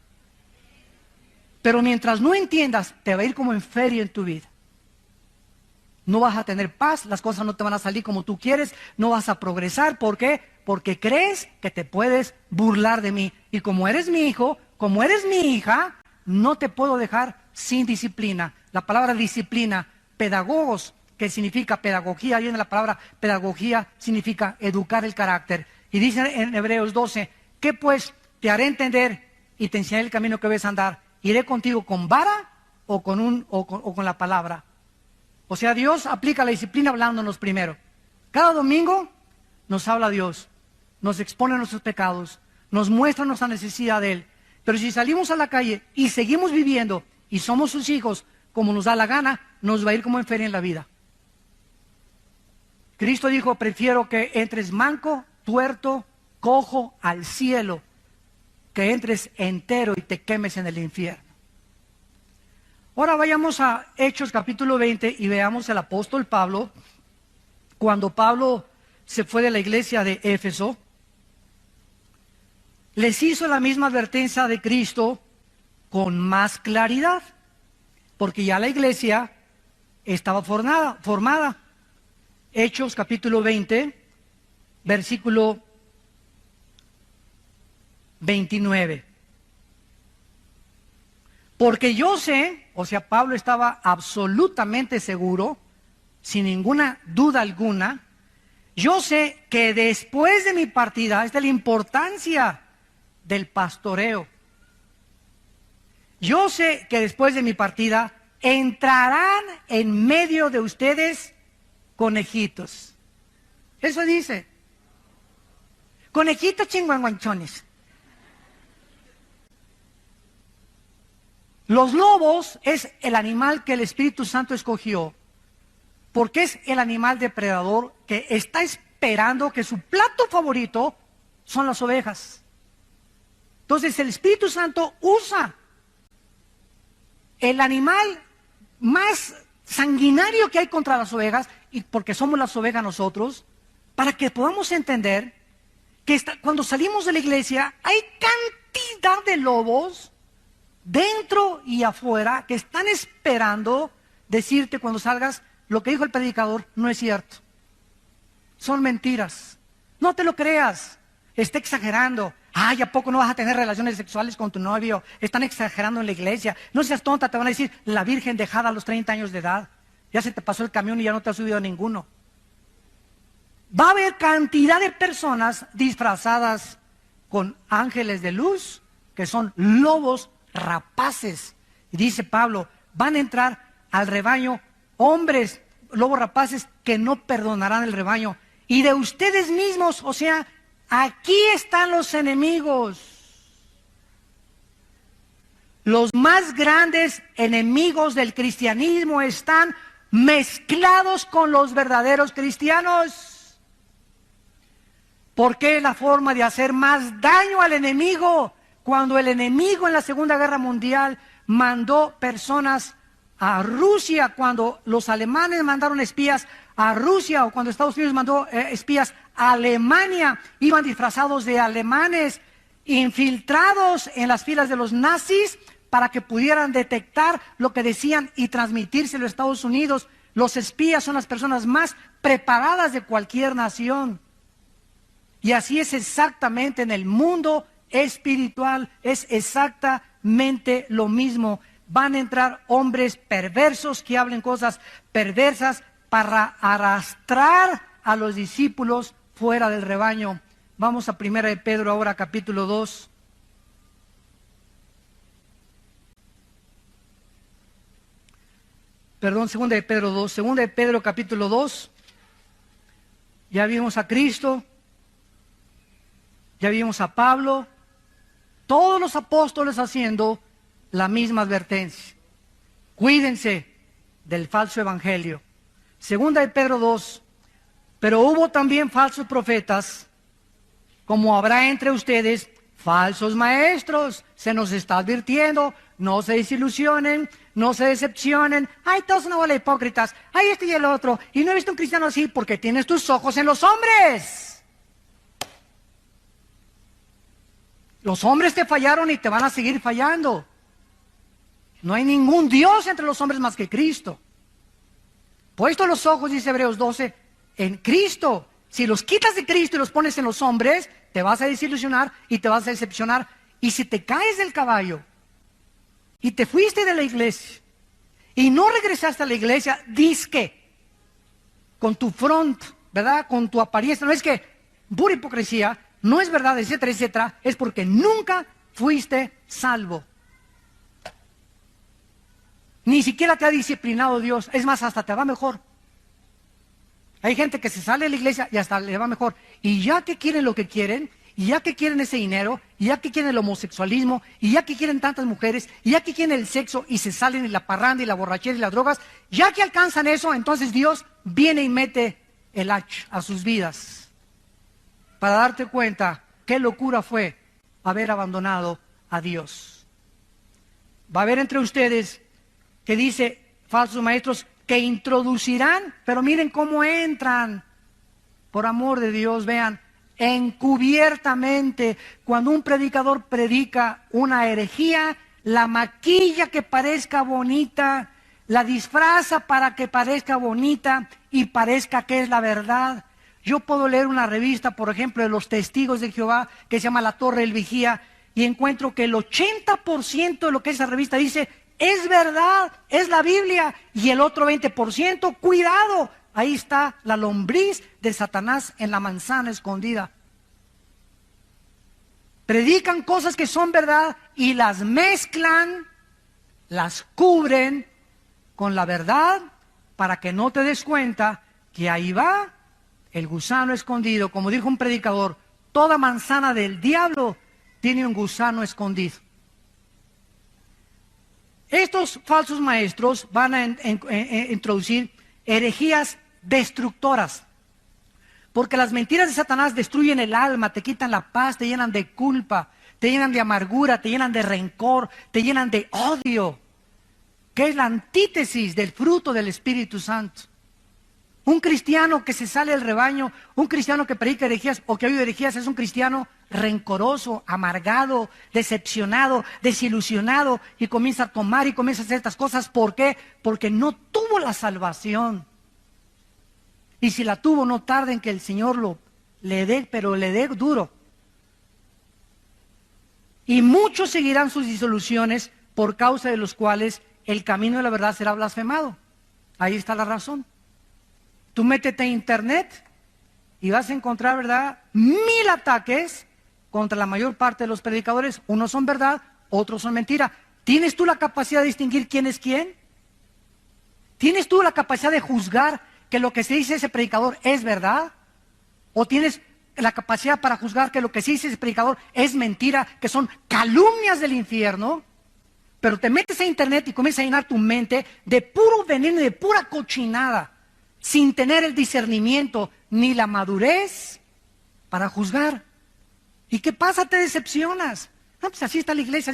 Pero mientras no entiendas, te va a ir como en feria en tu vida. No vas a tener paz, las cosas no te van a salir como tú quieres, no vas a progresar. ¿Por qué? Porque crees que te puedes burlar de mí. Y como eres mi hijo, como eres mi hija, no te puedo dejar sin disciplina. La palabra disciplina, pedagogos, que significa pedagogía, viene la palabra pedagogía, significa educar el carácter. Y dice en Hebreos 12, ¿qué pues te haré entender y te enseñaré el camino que debes andar? ¿Iré contigo con vara o con la palabra? O sea, Dios aplica la disciplina hablándonos primero. Cada domingo nos habla Dios, nos expone nuestros pecados, nos muestra nuestra necesidad de Él. Pero si salimos a la calle y seguimos viviendo y somos sus hijos como nos da la gana, nos va a ir como en feria en la vida. Cristo dijo, prefiero que entres manco, tuerto, cojo al cielo, que entres entero y te quemes en el infierno. Ahora vayamos a Hechos capítulo 20 y veamos el apóstol Pablo. Cuando Pablo se fue de la iglesia de Éfeso, les hizo la misma advertencia de Cristo con más claridad, porque ya la iglesia estaba formada. Hechos capítulo 20, versículo 29. Porque yo sé, o sea, Pablo estaba absolutamente seguro, sin ninguna duda alguna, yo sé que después de mi partida, esta es la importancia del pastoreo. Yo sé que después de mi partida entrarán en medio de ustedes conejitos. Eso dice. Conejitos chinguanguanchones. Los lobos es el animal que el Espíritu Santo escogió, porque es el animal depredador que está esperando que su plato favorito son las ovejas. Entonces el Espíritu Santo usa el animal más sanguinario que hay contra las ovejas, y porque somos las ovejas nosotros, para que podamos entender que cuando salimos de la iglesia hay cantidad de lobos dentro y afuera que están esperando decirte cuando salgas, lo que dijo el predicador no es cierto. Son mentiras. No te lo creas. Está exagerando. Ay, ¿a poco no vas a tener relaciones sexuales con tu novio? Están exagerando en la iglesia. No seas tonta, te van a decir, la virgen dejada a los 30 años de edad. Ya se te pasó el camión y ya no te has subido a ninguno. Va a haber cantidad de personas disfrazadas con ángeles de luz, que son lobos rapaces. Y dice Pablo, van a entrar al rebaño hombres, lobos rapaces, que no perdonarán el rebaño. y de ustedes mismos. O sea, aquí están los enemigos. Los más grandes enemigos del cristianismo están mezclados con los verdaderos cristianos. Porque es la forma de hacer más daño al enemigo. Cuando el enemigo en la Segunda Guerra Mundial mandó personas a Rusia, cuando los alemanes mandaron espías a Rusia, o cuando Estados Unidos mandó espías a Alemania, iban disfrazados de alemanes, infiltrados en las filas de los nazis, para que pudieran detectar lo que decían y transmitírselo a Estados Unidos. Los espías son las personas más preparadas de cualquier nación. Y así es exactamente en el mundo espiritual, es exactamente lo mismo. Van a entrar hombres perversos que hablen cosas perversas para arrastrar a los discípulos fuera del rebaño. Vamos a 1 de Pedro ahora, capítulo 2. Perdón, 2 de Pedro 2. 2 de Pedro capítulo 2. Ya vimos a Cristo. Ya vimos a Pablo. Todos los apóstoles haciendo la misma advertencia. Cuídense del falso evangelio. 2 de Pedro 2. Pero hubo también falsos profetas, como habrá entre ustedes falsos maestros. Se nos está advirtiendo, no se desilusionen, no se decepcionen. Ay, todos una bola de hipócritas. Ay, este y el otro. Y no he visto un cristiano así porque tienes tus ojos en los hombres. Los hombres te fallaron y te van a seguir fallando. No hay ningún Dios entre los hombres más que Cristo. Puesto los ojos, dice Hebreos 12, en Cristo. Si los quitas de Cristo y los pones en los hombres, te vas a desilusionar y te vas a decepcionar. Y si te caes del caballo y te fuiste de la iglesia y no regresaste a la iglesia, dizque con tu front, ¿verdad? Con tu apariencia. No es que pura hipocresía, no es verdad, etcétera, etcétera. Es porque nunca fuiste salvo. Ni siquiera te ha disciplinado Dios. Es más, hasta te va mejor. Hay gente que se sale de la iglesia y hasta le va mejor. Y ya que quieren lo que quieren, y ya que quieren ese dinero, y ya que quieren el homosexualismo, y ya que quieren tantas mujeres, y ya que quieren el sexo, y se salen en la parranda y la borrachera y las drogas, ya que alcanzan eso, entonces Dios viene y mete el hacha a sus vidas. Para darte cuenta qué locura fue haber abandonado a Dios. Va a haber entre ustedes que dice falsos maestros que introducirán, pero miren cómo entran, por amor de Dios, vean, encubiertamente. Cuando un predicador predica una herejía, la maquilla que parezca bonita, la disfraza para que parezca bonita y parezca que es la verdad. Yo puedo leer una revista, por ejemplo, de los Testigos de Jehová, que se llama La Torre del Vigía, y encuentro que el 80% de lo que esa revista dice es verdad, es la Biblia, y el otro 20%, cuidado, ahí está la lombriz de Satanás en la manzana escondida. Predican cosas que son verdad y las mezclan, las cubren con la verdad para que no te des cuenta que ahí va el gusano escondido. Como dijo un predicador, toda manzana del diablo tiene un gusano escondido. Estos falsos maestros van a introducir herejías destructoras, porque las mentiras de Satanás destruyen el alma, te quitan la paz, te llenan de culpa, te llenan de amargura, te llenan de rencor, te llenan de odio, que es la antítesis del fruto del Espíritu Santo. Un cristiano que se sale del rebaño, un cristiano que predica herejías o que oye herejías, es un cristiano rencoroso, amargado, decepcionado, desilusionado, y comienza a tomar y comienza a hacer estas cosas. ¿Por qué? Porque no tuvo la salvación. Y si la tuvo, no tarde en que el Señor le dé, pero le dé duro. Y muchos seguirán sus disoluciones, por causa de los cuales el camino de la verdad será blasfemado. Ahí está la razón. Tú métete en internet y vas a encontrar, ¿verdad?, 1000 ataques contra la mayor parte de los predicadores. Unos son verdad, otros son mentira. ¿Tienes tú la capacidad de distinguir quién es quién? ¿Tienes tú la capacidad de juzgar que lo que se dice ese predicador es verdad? o tienes la capacidad para juzgar que lo que sí dice ese predicador es mentira, que son calumnias del infierno, pero te metes a internet y comienzas a llenar tu mente de puro veneno y de pura cochinada, sin tener el discernimiento ni la madurez para juzgar. ¿Y qué pasa? Te decepcionas. No, pues así está la iglesia,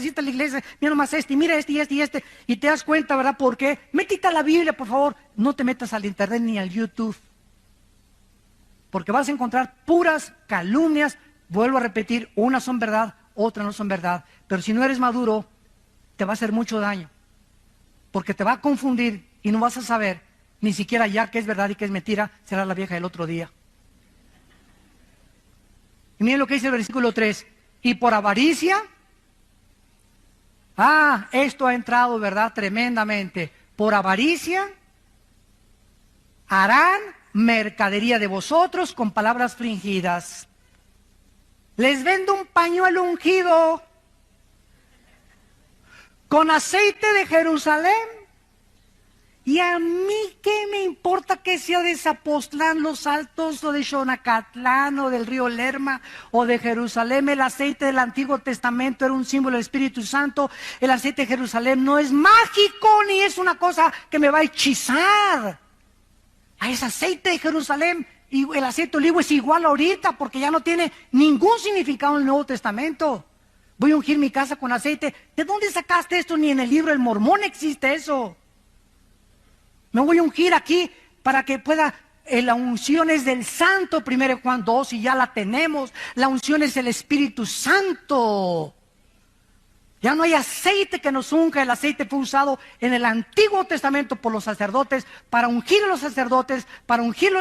mira nomás este, y mira este y este y este, y te das cuenta, ¿verdad? ¿Por qué? Métete a la Biblia, por favor, no te metas al internet ni al YouTube, porque vas a encontrar puras calumnias. Vuelvo a repetir, unas son verdad, otras no son verdad, pero si no eres maduro, te va a hacer mucho daño, porque te va a confundir y no vas a saber ni siquiera ya qué es verdad y qué es mentira. Será la vieja del otro día. Y miren lo que dice el versículo 3, y por avaricia, esto ha entrado, ¿verdad? Tremendamente. Por avaricia harán mercadería de vosotros con palabras fingidas. Les vendo un pañuelo ungido con aceite de Jerusalén. Y a mí qué me importa que sea de Zapotlán, Los Altos, o de Xonacatlán, o del río Lerma, o de Jerusalén. El aceite del Antiguo Testamento era un símbolo del Espíritu Santo. El aceite de Jerusalén no es mágico, ni es una cosa que me va a hechizar. Es aceite de Jerusalén, y el aceite de olivo es igual ahorita, porque ya no tiene ningún significado en el Nuevo Testamento. Voy a ungir mi casa con aceite. ¿De dónde sacaste esto? Ni en el libro del Mormón existe eso. Me voy a ungir aquí para que pueda, la unción es del Santo, 1 Juan 2, y ya la tenemos. La unción es el Espíritu Santo. Ya no hay aceite que nos unja. El aceite fue usado en el Antiguo Testamento por los sacerdotes, para ungir a los sacerdotes, para ungir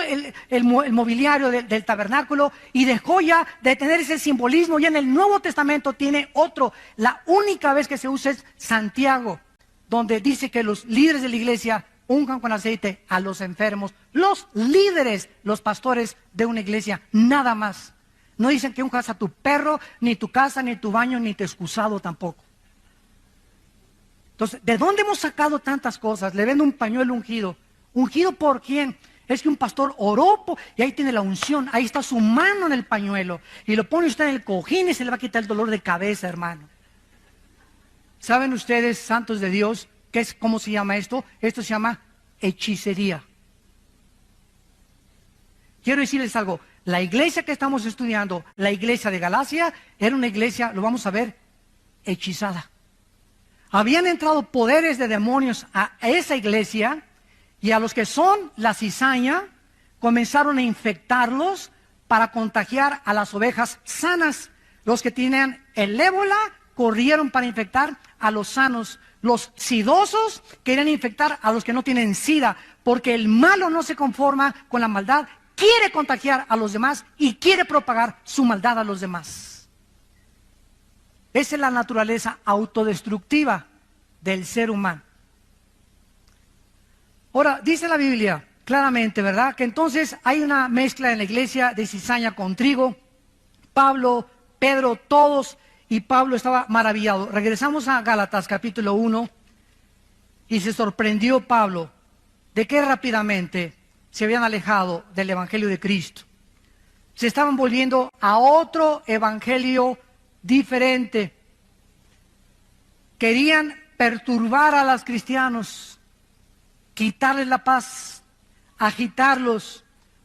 el mobiliario del tabernáculo, y dejó ya de tener ese simbolismo. Ya en el Nuevo Testamento tiene otro. La única vez que se usa es Santiago, donde dice que los líderes de la iglesia unjan con aceite a los enfermos. Los líderes, los pastores de una iglesia, nada más. No dicen que unjas a tu perro, ni tu casa, ni tu baño, ni tu excusado tampoco. Entonces, ¿de dónde hemos sacado tantas cosas? Le vendo un pañuelo ungido. ¿Ungido por quién? Es que un pastor oró y ahí tiene la unción, ahí está su mano en el pañuelo, y lo pone usted en el cojín y se le va a quitar el dolor de cabeza, hermano. ¿Saben ustedes, santos de Dios, cómo se llama esto? Esto se llama hechicería. Quiero decirles algo. La iglesia que estamos estudiando, la iglesia de Galacia, era una iglesia, lo vamos a ver, hechizada. Habían entrado poderes de demonios a esa iglesia, y a los que son la cizaña comenzaron a infectarlos para contagiar a las ovejas sanas. Los que tenían el ébola corrieron para infectar a los sanos. Los sidosos querían infectar a los que no tienen sida, porque el malo no se conforma con la maldad, quiere contagiar a los demás y quiere propagar su maldad a los demás. Esa es la naturaleza autodestructiva del ser humano. Ahora, dice la Biblia claramente, ¿verdad?, que entonces hay una mezcla en la iglesia de cizaña con trigo. Pablo, Pedro, todos, y Pablo estaba maravillado. Regresamos a Gálatas capítulo 1, y se sorprendió Pablo de que rápidamente se habían alejado del evangelio de Cristo. Se estaban volviendo a otro evangelio diferente. Querían perturbar a los cristianos, quitarles la paz, agitarlos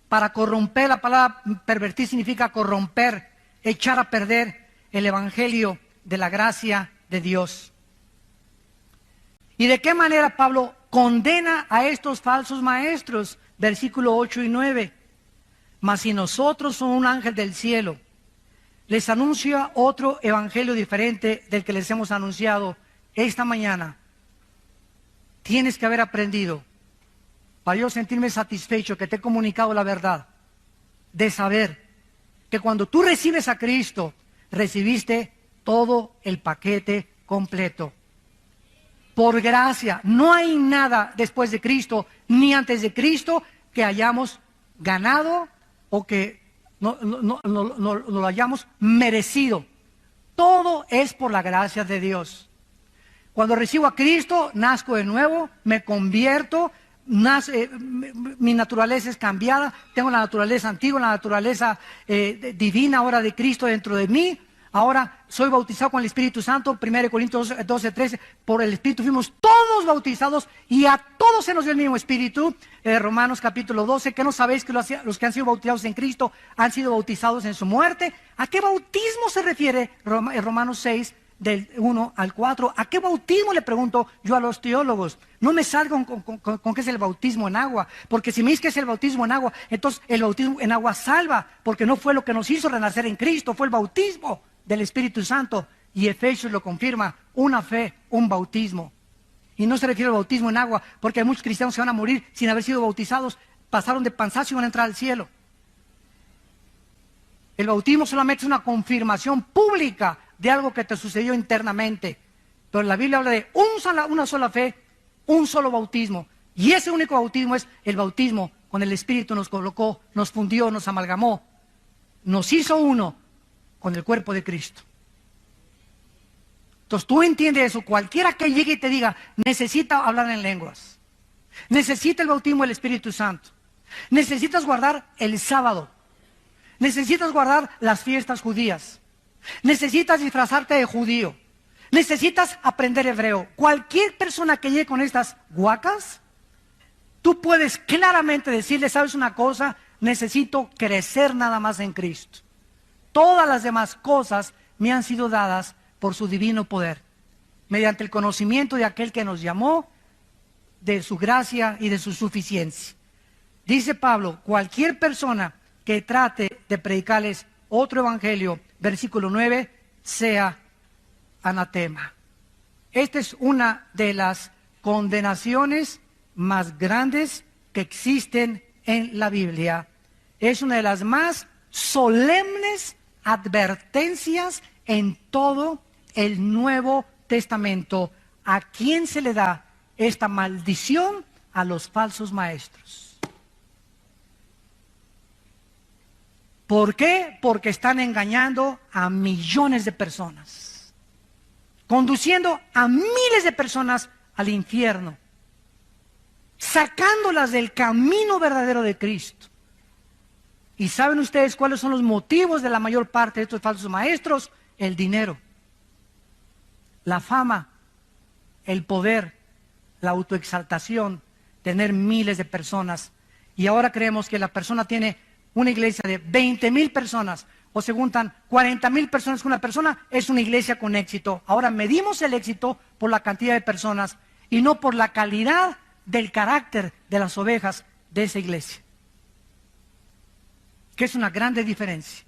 para corromper. La palabra pervertir significa corromper, echar a perder el evangelio de la gracia de Dios. ¿Y de qué manera Pablo condena a estos falsos maestros? Versículo 8 y 9. Mas si nosotros somos un ángel del cielo, les anuncia otro evangelio diferente del que les hemos anunciado esta mañana. Tienes que haber aprendido, para yo sentirme satisfecho que te he comunicado la verdad, de saber que cuando tú recibes a Cristo, recibiste todo el paquete completo. Por gracia, no hay nada después de Cristo, ni antes de Cristo, que hayamos ganado o que no lo hayamos merecido. Todo es por la gracia de Dios. Cuando recibo a Cristo, nazco de nuevo, me convierto, mi naturaleza es cambiada, tengo la naturaleza antigua, la naturaleza divina ahora de Cristo dentro de mí. Ahora soy bautizado con el Espíritu Santo, 1 Corintios 12, 13, por el Espíritu fuimos todos bautizados y a todos se nos dio el mismo Espíritu. Romanos capítulo 12, ¿qué no sabéis que los que han sido bautizados en Cristo han sido bautizados en su muerte? ¿A qué bautismo se refiere Romanos 6, del 1 al 4? ¿A qué bautismo, le pregunto yo a los teólogos? No me salgan con qué es el bautismo en agua, porque si me dices que es el bautismo en agua, entonces el bautismo en agua salva, porque no fue lo que nos hizo renacer en Cristo, fue el bautismo del Espíritu Santo, y Efesios lo confirma, una fe, un bautismo. Y no se refiere al bautismo en agua, porque hay muchos cristianos que van a morir sin haber sido bautizados, pasaron de panzazo y van a entrar al cielo. El bautismo solamente es una confirmación pública de algo que te sucedió internamente. Pero la Biblia habla de una sola fe, un solo bautismo. Y ese único bautismo es el bautismo con el Espíritu. Nos colocó, nos fundió, nos amalgamó, nos hizo uno con el cuerpo de Cristo. Entonces tú entiendes eso. Cualquiera que llegue y te diga, necesita hablar en lenguas, necesita el bautismo del Espíritu Santo, necesitas guardar el sábado, necesitas guardar las fiestas judías, necesitas disfrazarte de judío, necesitas aprender hebreo. Cualquier persona que llegue con estas guacas, tú puedes claramente decirle, ¿sabes una cosa? Necesito crecer nada más en Cristo. Todas las demás cosas me han sido dadas por su divino poder, mediante el conocimiento de aquel que nos llamó, de su gracia y de su suficiencia. Dice Pablo, cualquier persona que trate de predicarles otro evangelio, versículo 9, sea anatema. Esta es una de las condenaciones más grandes que existen en la Biblia. Es una de las más solemnes advertencias en todo el Nuevo Testamento. ¿A quién se le da esta maldición? A los falsos maestros. ¿Por qué? Porque están engañando a millones de personas, conduciendo a miles de personas al infierno, sacándolas del camino verdadero de Cristo. ¿Y saben ustedes cuáles son los motivos de la mayor parte de estos falsos maestros? El dinero, la fama, el poder, la autoexaltación, tener miles de personas. Y ahora creemos que la persona tiene una iglesia de 20,000 personas, o se juntan 40,000 personas con una persona, es una iglesia con éxito. Ahora medimos el éxito por la cantidad de personas y no por la calidad del carácter de las ovejas de esa iglesia, que es una grande diferencia.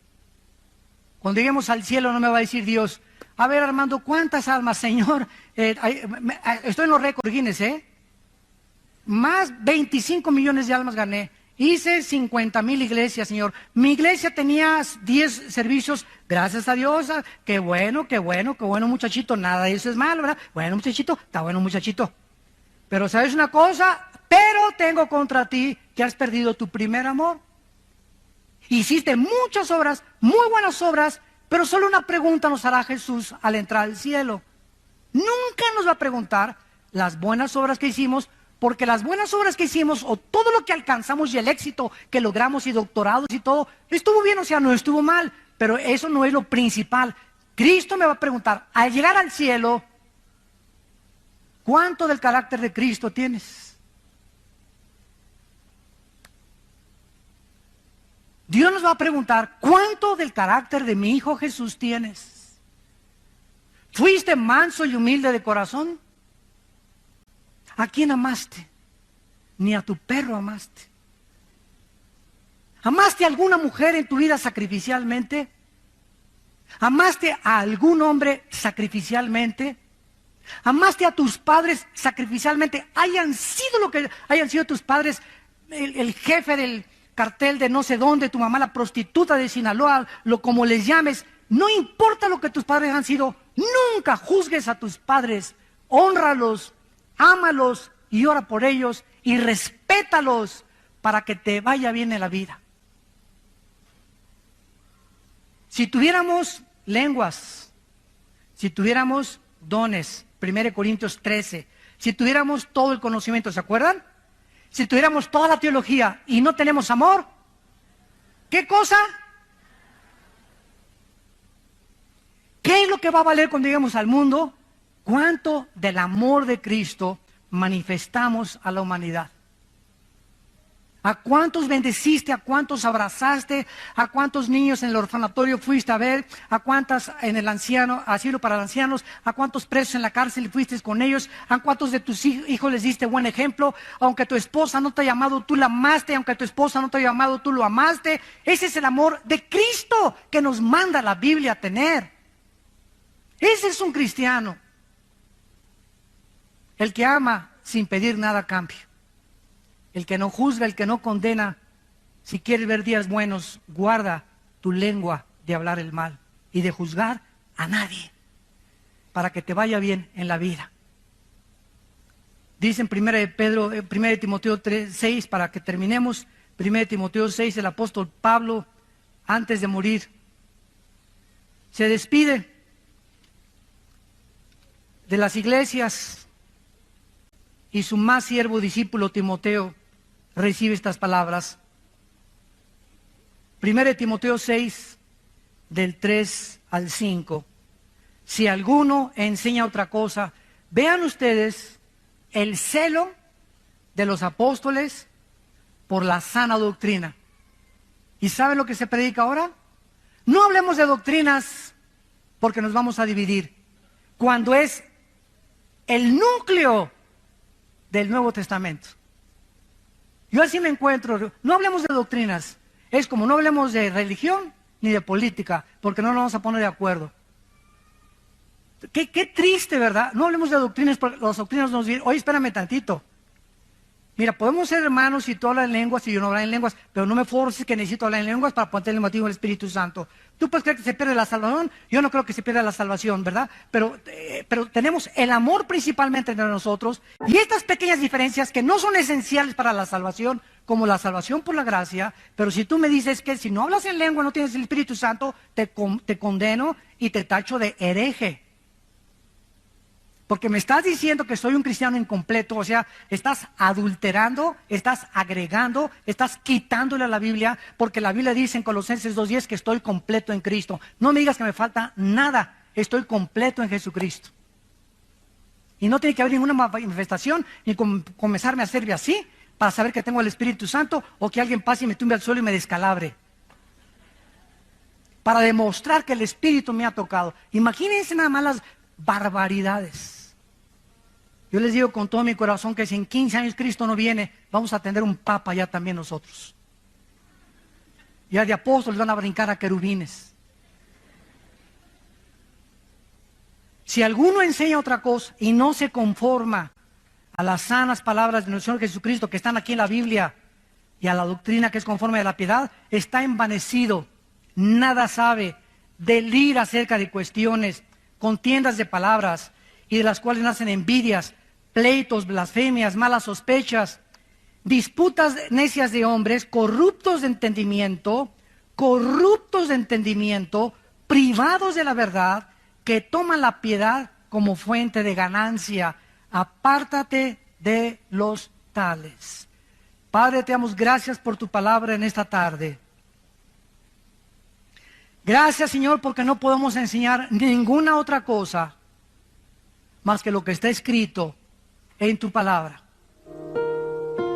Cuando lleguemos al cielo no me va a decir Dios, a ver Armando, ¿cuántas almas, Señor? Estoy en los récords Guinness, más 25 millones de almas gané. Hice 50,000 iglesias, Señor. Mi iglesia tenía 10 servicios, gracias a Dios. Qué bueno, muchachito. Nada de eso es malo, ¿verdad? Bueno, muchachito, está bueno, muchachito. Pero ¿sabes una cosa? Pero tengo contra ti que has perdido tu primer amor. Hiciste muchas obras, muy buenas obras, pero solo una pregunta nos hará Jesús al entrar al cielo. Nunca nos va a preguntar las buenas obras que hicimos, porque las buenas obras que hicimos, o todo lo que alcanzamos y el éxito que logramos y doctorados y todo, estuvo bien, o sea, no estuvo mal, pero eso no es lo principal. Cristo me va a preguntar, al llegar al cielo, ¿cuánto del carácter de Cristo tienes? Dios nos va a preguntar, ¿cuánto del carácter de mi Hijo Jesús tienes? ¿Fuiste manso y humilde de corazón? ¿A quién amaste? Ni a tu perro amaste. ¿Amaste a alguna mujer en tu vida sacrificialmente? ¿Amaste a algún hombre sacrificialmente? ¿Amaste a tus padres sacrificialmente? Hayan sido lo que hayan sido tus padres, el jefe del cartel de no sé dónde, tu mamá la prostituta de Sinaloa, como les llames, no importa lo que tus padres han sido, nunca juzgues a tus padres, hónralos, ámalos y ora por ellos y respétalos para que te vaya bien en la vida. Si tuviéramos lenguas, si tuviéramos dones, 1 Corintios 13, si tuviéramos todo el conocimiento, ¿se acuerdan? Si tuviéramos toda la teología y no tenemos amor, ¿qué cosa? ¿Qué es lo que va a valer cuando lleguemos al mundo? ¿Cuánto del amor de Cristo manifestamos a la humanidad? ¿A cuántos bendeciste? ¿A cuántos abrazaste? ¿A cuántos niños en el orfanatorio fuiste a ver? ¿A cuántas en el asilo para ancianos? ¿A cuántos presos en la cárcel fuiste con ellos? ¿A cuántos de tus hijos les diste buen ejemplo? Aunque tu esposa no te ha llamado, tú la amaste. Aunque tu esposa no te ha llamado, tú lo amaste. Ese es el amor de Cristo que nos manda la Biblia a tener. Ese es un cristiano. El que ama sin pedir nada a cambio. El que no juzga, el que no condena. Si quieres ver días buenos, guarda tu lengua de hablar el mal y de juzgar a nadie, para que te vaya bien en la vida. Dice en 1 Timoteo 6, para que terminemos, 1 Timoteo 6, el apóstol Pablo, antes de morir, se despide de las iglesias y su más siervo discípulo Timoteo recibe estas palabras. 1 Timoteo 6, del 3 al 5. Si alguno enseña otra cosa, vean ustedes el celo de los apóstoles por la sana doctrina. ¿Y saben lo que se predica ahora? No hablemos de doctrinas porque nos vamos a dividir. Cuando es el núcleo del Nuevo Testamento. Yo así me encuentro. No hablemos de doctrinas. Es como no hablemos de religión ni de política, porque no nos vamos a poner de acuerdo. Qué triste, ¿verdad? No hablemos de doctrinas, porque las doctrinas nos dicen, oye, espérame tantito. Mira, podemos ser hermanos si tú hablas en lenguas y yo no hablo en lenguas, pero no me forces que necesito hablar en lenguas para poner el motivo del Espíritu Santo. Tú puedes creer que se pierde la salvación, yo no creo que se pierda la salvación, ¿verdad? Pero tenemos el amor principalmente entre nosotros y estas pequeñas diferencias que no son esenciales para la salvación, como la salvación por la gracia, pero si tú me dices que si no hablas en lengua no tienes el Espíritu Santo, te condeno y te tacho de hereje. Porque me estás diciendo que soy un cristiano incompleto, o sea, estás adulterando, estás agregando, estás quitándole a la Biblia, porque la Biblia dice en Colosenses 2:10 que estoy completo en Cristo. No me digas que me falta nada, estoy completo en Jesucristo. Y no tiene que haber ninguna manifestación, ni comenzarme a hacerme así, para saber que tengo el Espíritu Santo, o que alguien pase y me tumbe al suelo y me descalabre. Para demostrar que el Espíritu me ha tocado. Imagínense nada más las barbaridades. Yo les digo con todo mi corazón que si en 15 años Cristo no viene, vamos a tener un papa ya también nosotros. Ya de apóstoles van a brincar a querubines. Si alguno enseña otra cosa y no se conforma a las sanas palabras de nuestro Señor Jesucristo que están aquí en la Biblia y a la doctrina que es conforme a la piedad, está envanecido, nada sabe, delira acerca de cuestiones, contiendas de palabras y de las cuales nacen envidias, pleitos, blasfemias, malas sospechas, disputas necias de hombres, corruptos de entendimiento, privados de la verdad, que toman la piedad como fuente de ganancia. Apártate de los tales. Padre, te damos gracias por tu palabra en esta tarde. Gracias, Señor, porque no podemos enseñar ninguna otra cosa más que lo que está escrito en tu palabra.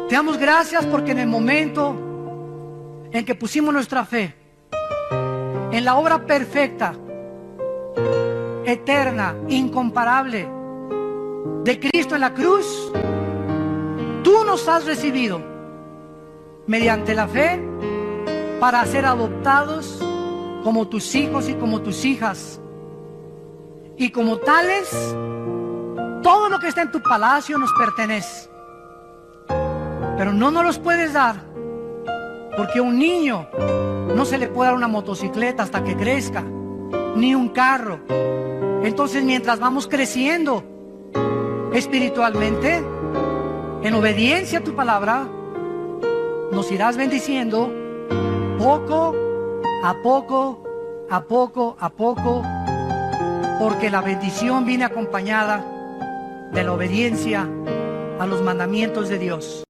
Te damos gracias porque en el momento en que pusimos nuestra fe en la obra perfecta, eterna, incomparable de Cristo en la cruz, tú nos has recibido mediante la fe para ser adoptados como tus hijos y como tus hijas. Y como tales, todo lo que está en tu palacio nos pertenece. Pero no nos los puedes dar, porque a un niño no se le puede dar una motocicleta hasta que crezca, ni un carro. Entonces, mientras vamos creciendo espiritualmente, en obediencia a tu palabra, nos irás bendiciendo poco a poco, a poco, a poco, porque la bendición viene acompañada de la obediencia a los mandamientos de Dios.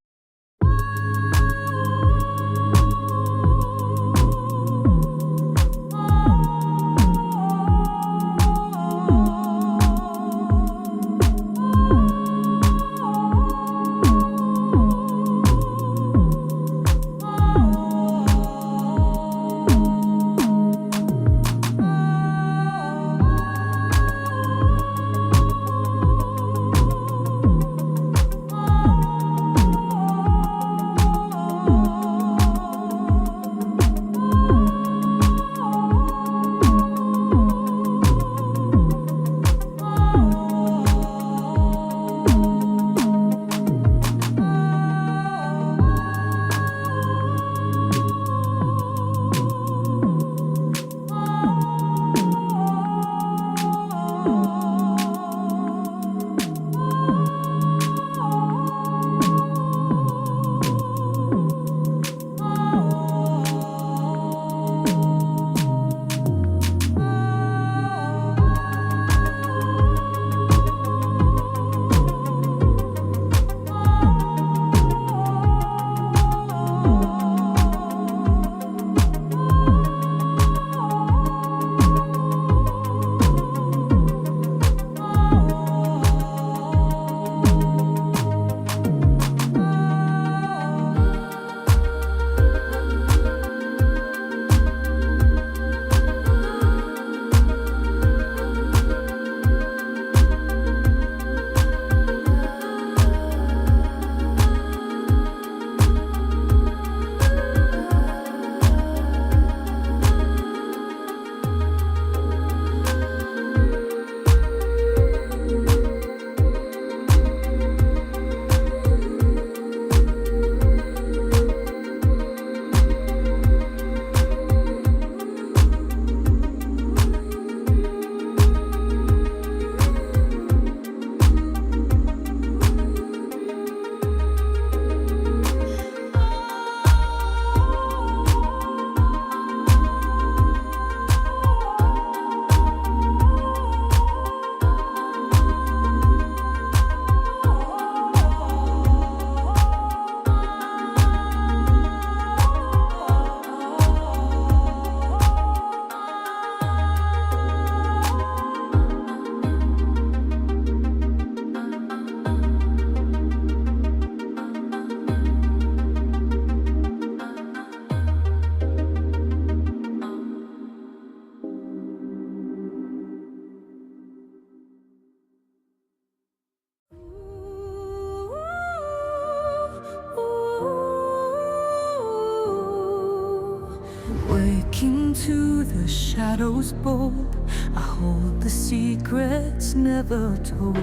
the shadows bold. I hold the secrets never told.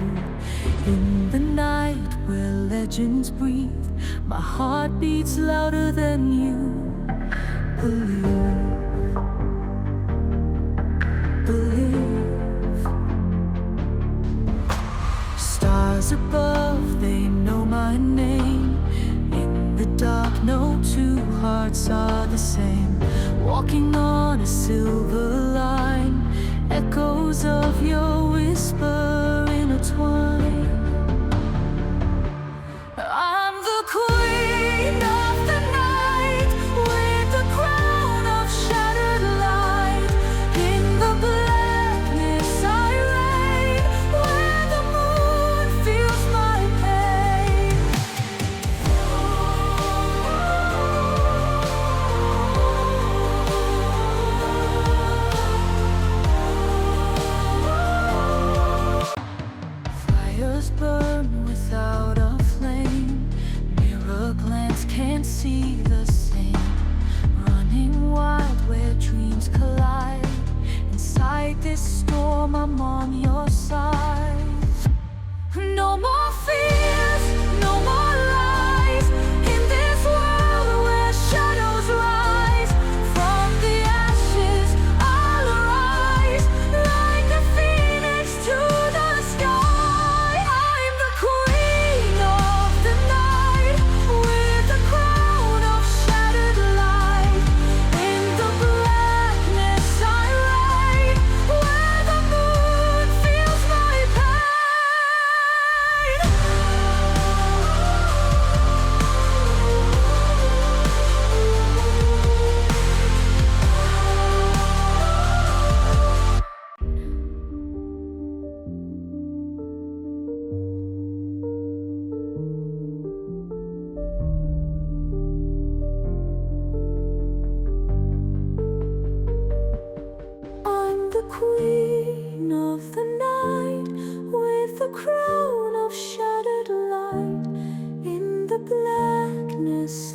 In the night where legends breathe, my heart beats louder than you believe. Believe. Stars above, they know my name. In the dark, no two hearts are the same. Walking on a silver line, echoes of your whisper intertwine. I'm the queen of the night, with the crown of shattered light. In the blackness I reign, where the moon feels my pain. Fires burn without a flame. Mirror glance can't see the same. Running wild where dreams collide. Inside this storm, I'm on your side. No more fears, no more lies. In this world where shadows rise, from the ashes I'll arise, like a phoenix to the sky. I'm the queen of the night, with the crown of shattered light. In the blackness I reign, where the moon feels my pain. I'm the queen of the night, with the crown of shattered light. In the blackness